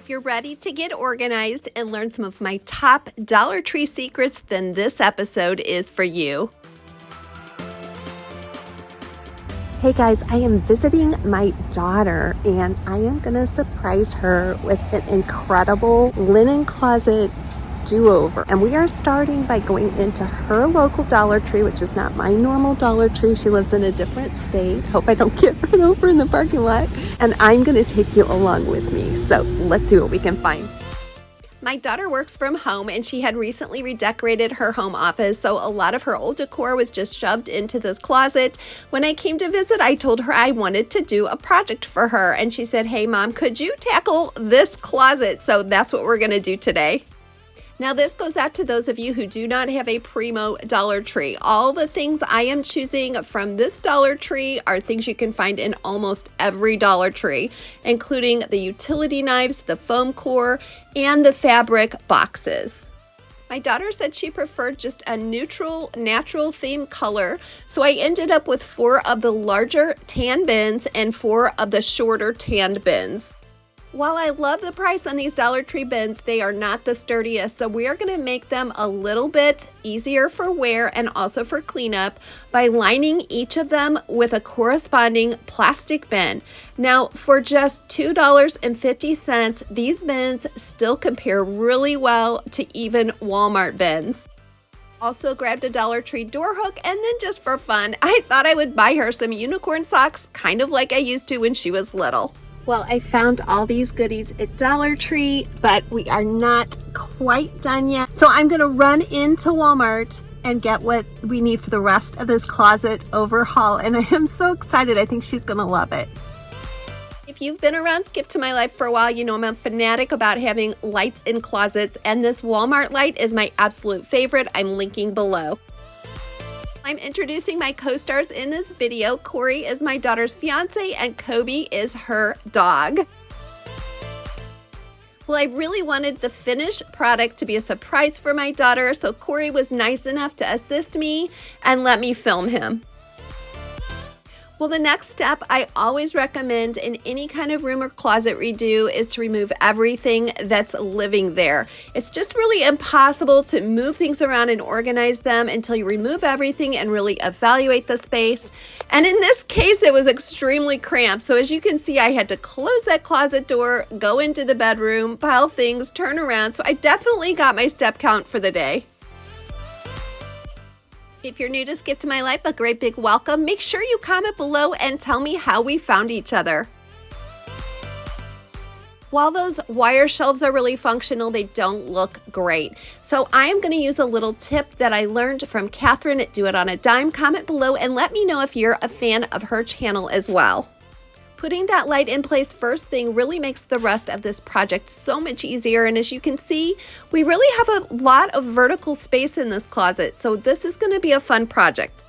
If you're ready to get organized and learn some of my top Dollar Tree secrets, then this episode is for you. Hey guys, I am visiting my daughter and I am going to surprise her with an incredible linen closet do-over. And we are starting by going into her local Dollar Tree, which is not my normal Dollar Tree. She lives in a different state. Hope I don't get run over in the parking lot. And I'm going to take you along with me. So let's see what we can find. My daughter works from home and she had recently redecorated her home office, so a lot of her old decor was just shoved into this closet. When I came to visit, I told her I wanted to do a project for her and she said, "Hey mom, could you tackle this closet?" So that's what we're going to do today. Now this goes out to those of you who do not have a primo Dollar Tree. All the things I am choosing from this Dollar Tree are things you can find in almost every Dollar Tree, including the utility knives, the foam core, and the fabric boxes. My daughter said she preferred just a neutral, natural theme color, so I ended up with 4 of the larger tan bins and 4 of the shorter tanned bins. While I love the price on these Dollar Tree bins, they are not the sturdiest, so we are going to make them a little bit easier for wear and also for cleanup by lining each of them with a corresponding plastic bin. Now, for just $2.50, these bins still compare really well to even Walmart bins. Also grabbed a Dollar Tree door hook, and then just for fun, I thought I would buy her some unicorn socks, kind of like I used to when she was little. Well, I found all these goodies at Dollar Tree, but we are not quite done yet. So I'm going to run into Walmart and get what we need for the rest of this closet overhaul. And I am so excited. I think she's going to love it. If you've been around Skip to My Life for a while, you know I'm a fanatic about having lights in closets. And this Walmart light is my absolute favorite. I'm linking below. I'm introducing my co-stars in this video. Corey is my daughter's fiance and Kobe is her dog. Well, I really wanted the finished product to be a surprise for my daughter, so Corey was nice enough to assist me and let me film him. Well, the next step I always recommend in any kind of room or closet redo is to remove everything that's living there. It's just really impossible to move things around and organize them until you remove everything and really evaluate the space. And in this case, it was extremely cramped. So as you can see, I had to close that closet door, go into the bedroom, pile things, turn around. So I definitely got my step count for the day. If you're new to Skip to My Life, a great big welcome. Make sure you comment below and tell me how we found each other. While those wire shelves are really functional, they don't look great. So I am going to use a little tip that I learned from Catherine at Do It On a Dime. Comment below and let me know if you're a fan of her channel as well. Putting that light in place first thing really makes the rest of this project so much easier, and as you can see, we really have a lot of vertical space in this closet, so this is going to be a fun project.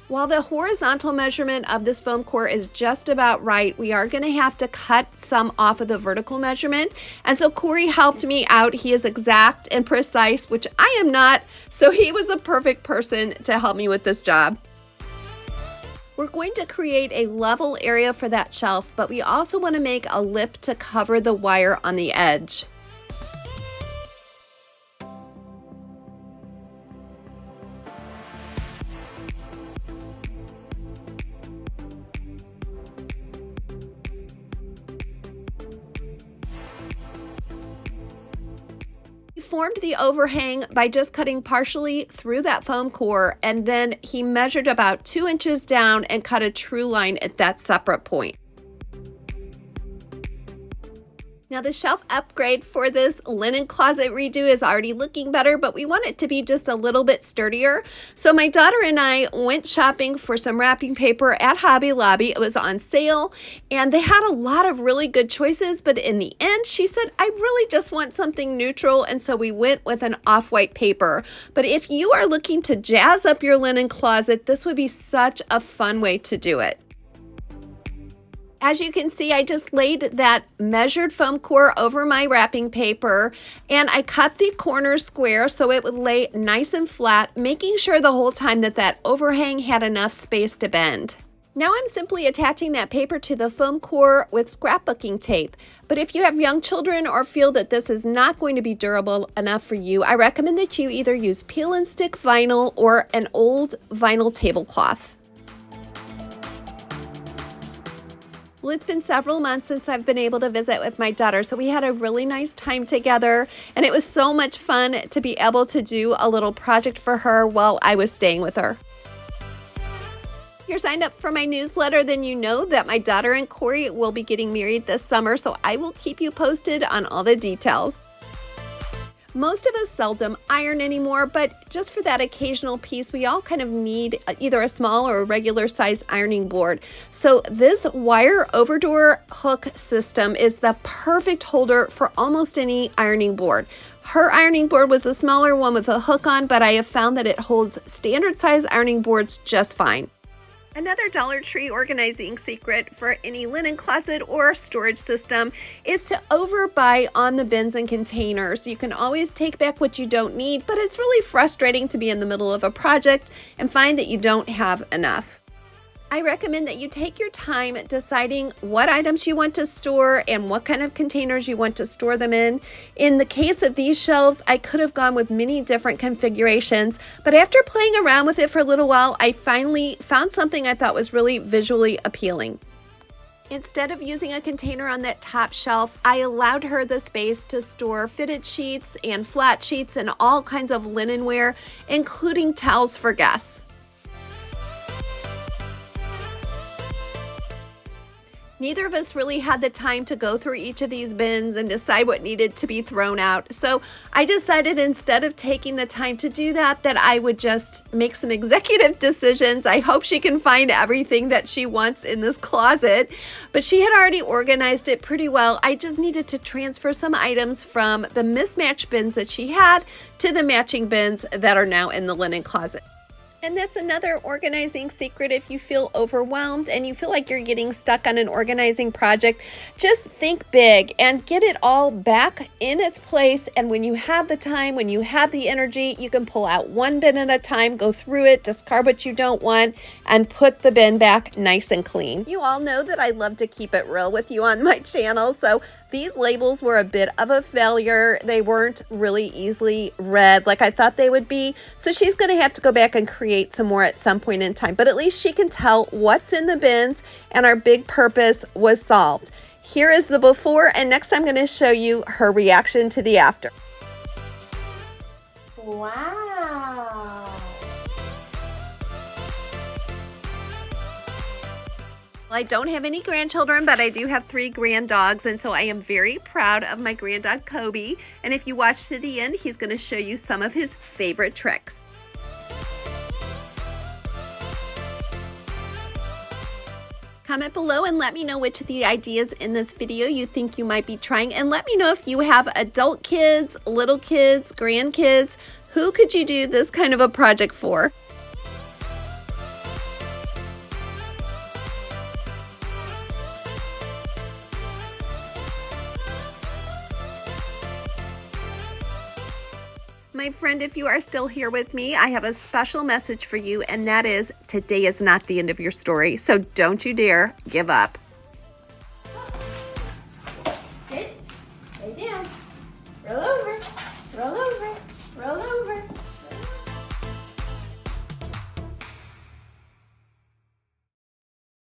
While the horizontal measurement of this foam core is just about right, we are going to have to cut some off of the vertical measurement, and so Corey helped me out. He is exact and precise, which I am not, so he was a perfect person to help me with this job. We're going to create a level area for that shelf, but we also want to make a lip to cover the wire on the edge. Formed the overhang by just cutting partially through that foam core, and then he measured about 2 inches down and cut a true line at that separate point. Now the shelf upgrade for this linen closet redo is already looking better, but we want it to be just a little bit sturdier. So my daughter and I went shopping for some wrapping paper at Hobby Lobby. It was on sale and they had a lot of really good choices, but in the end she said, "I really just want something neutral," and so we went with an off-white paper. But if you are looking to jazz up your linen closet, this would be such a fun way to do it. As you can see, I just laid that measured foam core over my wrapping paper and I cut the corner square so it would lay nice and flat, making sure the whole time that that overhang had enough space to bend. Now I'm simply attaching that paper to the foam core with scrapbooking tape. But if you have young children or feel that this is not going to be durable enough for you, I recommend that you either use peel and stick vinyl or an old vinyl tablecloth. Well, it's been several months since I've been able to visit with my daughter, so we had a really nice time together, and it was so much fun to be able to do a little project for her while I was staying with her. If you're signed up for my newsletter, then you know that my daughter and Corey will be getting married this summer, so I will keep you posted on all the details. Most of us seldom iron anymore, but just for that occasional piece, we all kind of need either a small or a regular size ironing board. So this wire overdoor hook system is the perfect holder for almost any ironing board. Her ironing board was a smaller one with a hook on, but I have found that it holds standard size ironing boards just fine. Another Dollar Tree organizing secret for any linen closet or storage system is to overbuy on the bins and containers. You can always take back what you don't need, but it's really frustrating to be in the middle of a project and find that you don't have enough. I recommend that you take your time deciding what items you want to store and what kind of containers you want to store them in. In the case of these shelves, I could have gone with many different configurations, but after playing around with it for a little while, I finally found something I thought was really visually appealing. Instead of using a container on that top shelf, I allowed her the space to store fitted sheets and flat sheets and all kinds of linenware, including towels for guests. Neither of us really had the time to go through each of these bins and decide what needed to be thrown out. So I decided instead of taking the time to do that, that I would just make some executive decisions. I hope she can find everything that she wants in this closet, but she had already organized it pretty well. I just needed to transfer some items from the mismatched bins that she had to the matching bins that are now in the linen closet. And that's another organizing secret. If you feel overwhelmed and you feel like you're getting stuck on an organizing project, just think big and get it all back in its place. And when you have the time, when you have the energy, you can pull out one bin at a time, go through it, discard what you don't want, and put the bin back nice and clean. You all know that I love to keep it real with you on my channel, so these labels were a bit of a failure. They weren't really easily read like I thought they would be. So she's going to have to go back and create some more at some point in time. But at least she can tell what's in the bins, and our big purpose was solved. Here is the before, and next I'm going to show you her reaction to the after. Wow. I don't have any grandchildren, but I do have 3 grand dogs, and so I am very proud of my grand dog Kobe. And if you watch to the end, he's going to show you some of his favorite tricks. Comment below and let me know which of the ideas in this video you think you might be trying, and let me know if you have adult kids, little kids, grandkids. Who could you do this kind of a project for? My friend, if you are still here with me, I have a special message for you, and that is today is not the end of your story. So don't you dare give up.